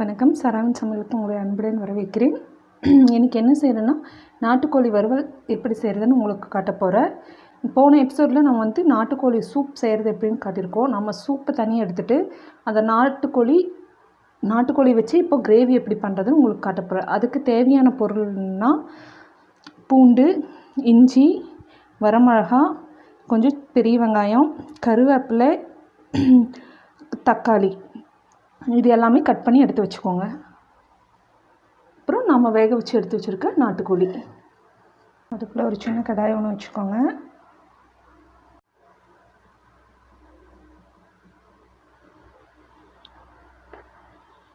வணக்கம். சரவணன் சமையலுக்கு உங்களை அன்புடன் வரவேற்கிறேன். இன்றைக்கி என்ன செய்கிறேன்னா, நாட்டுக்கோழி வறுவல் எப்படி செய்கிறதுன்னு உங்களுக்கு காட்ட போகிறேன். போன எபிசோடில் நம்ம நாட்டுக்கோழி சூப் செய்கிறது எப்படின்னு காட்டியிருக்கோம். நம்ம சூப்பை தனியாக எடுத்துகிட்டு அந்த நாட்டுக்கோழி வச்சு இப்போ கிரேவி எப்படி பண்ணுறதுன்னு உங்களுக்கு காட்ட போகிறேன். அதுக்கு தேவையான பொருள்னால் பூண்டு, இஞ்சி, வரமிளகா, கொஞ்சம் பெரிய வெங்காயம், கருவேப்பிலை, தக்காளி, இது எல்லாமே கட் பண்ணி எடுத்து வச்சுக்கோங்க. அப்புறம் நம்ம வேக வச்சு எடுத்து வச்சுருக்க நாட்டுக்கோழி. அதுக்குள்ளே ஒரு சின்ன கடாய் ஒன்று வச்சுக்கோங்க.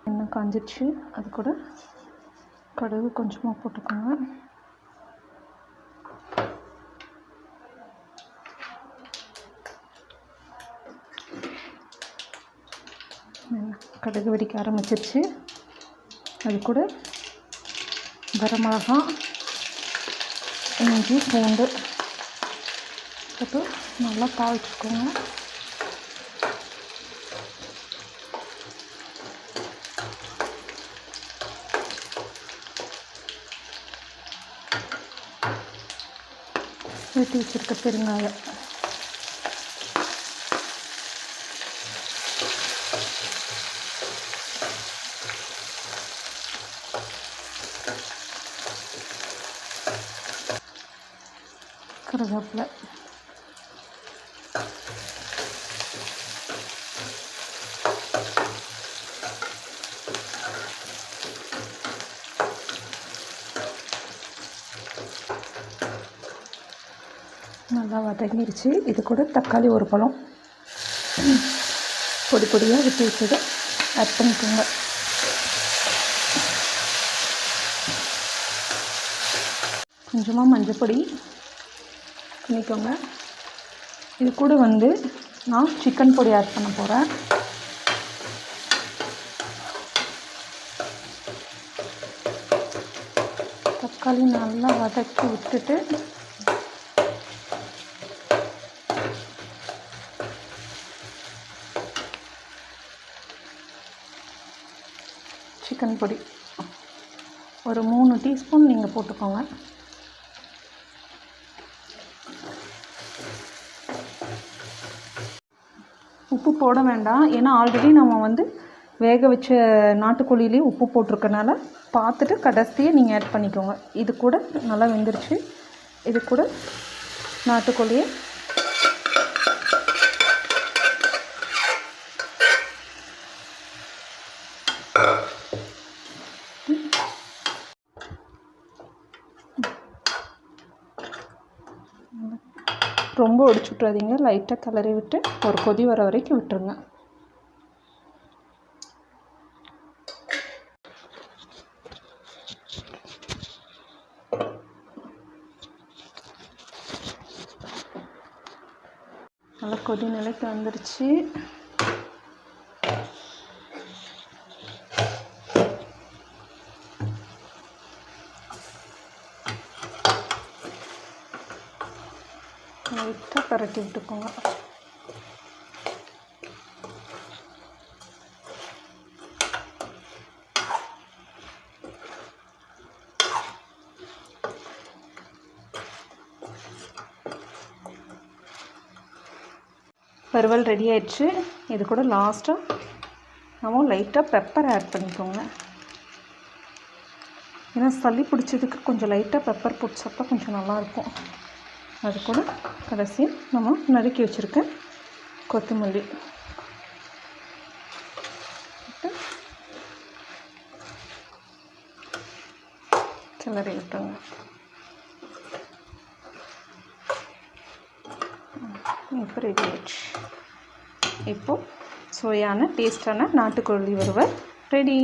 எண்ணெய் காஞ்சிடுச்சு. அது கூட கடுகு கொஞ்சமாக போட்டுக்கோங்க. கடுகு வெடிக்க ஆரம்பிச்சிருச்சு. அது கூட வரமிளகா, இஞ்சி, பூண்டு போட்டு நல்லா தாளிச்சுக்கோங்க. வெட்டி வச்சுருக்க பெருங்காயம், கருவேப்பிலை, நல்லா வதங்கிருச்சு. இது கூட தக்காளி ஒரு பழம் பொடி பொடியாக வெட்டி வச்சது ஆட் பண்ணிக்கோங்க. கொஞ்சமாக மஞ்சள் பொடி பண்ணிக்கோங்க. இது கூட நான் சிக்கன் பொடி ஆட் பண்ண போகிறேன். தக்காளி நல்லா வதக்கி விட்டுட்டு சிக்கன் பொடி ஒரு 3 டீஸ்பூன் நீங்கள் போட்டுக்கோங்க. உப்பு போட வேண்டாம், ஏன்னா ஆல்ரெடி நம்ம வேக வச்ச நாட்டுக்கோழியிலே உப்பு போட்டிருக்கனால பார்த்துட்டு கடைசியே நீங்கள் ஆட் பண்ணிக்கோங்க. இது கூட நல்லா வெந்துருச்சு. இது கூட நாட்டுக்கோழியை ரொம்ப ஒடிச்சு விட்றாதீங்க. லைட்டாக கிளறி விட்டு ஒரு கொதி வர வரைக்கும் விட்டுருங்க. நல்லா கொதி நிலைக்கு வந்துருச்சு. லைட்டாக பரட்டி விட்டுக்கோங்க. வறுவல் ரெடி ஆயிடுச்சு. இது கூட லாஸ்ட்டாக நம்ம லைட்டாக பெப்பர் ஆட் பண்ணிக்கோங்க. ஏன்னா சளி பிடிச்சதுக்கு கொஞ்சம் லைட்டாக பெப்பர் போட்டு சாப்பிட்டா கொஞ்சம் நல்லாயிருக்கும். அது கூட கடைசியாக நம்ம நறுக்கி வச்சுருக்க கொத்தமல்லி கிளறி விட்டுருங்க. இப்போ ரெடி ஆயிடுச்சு. இப்போது சுவையான டேஸ்டான நாட்டுக்கோழி வறுவல் ரெடி.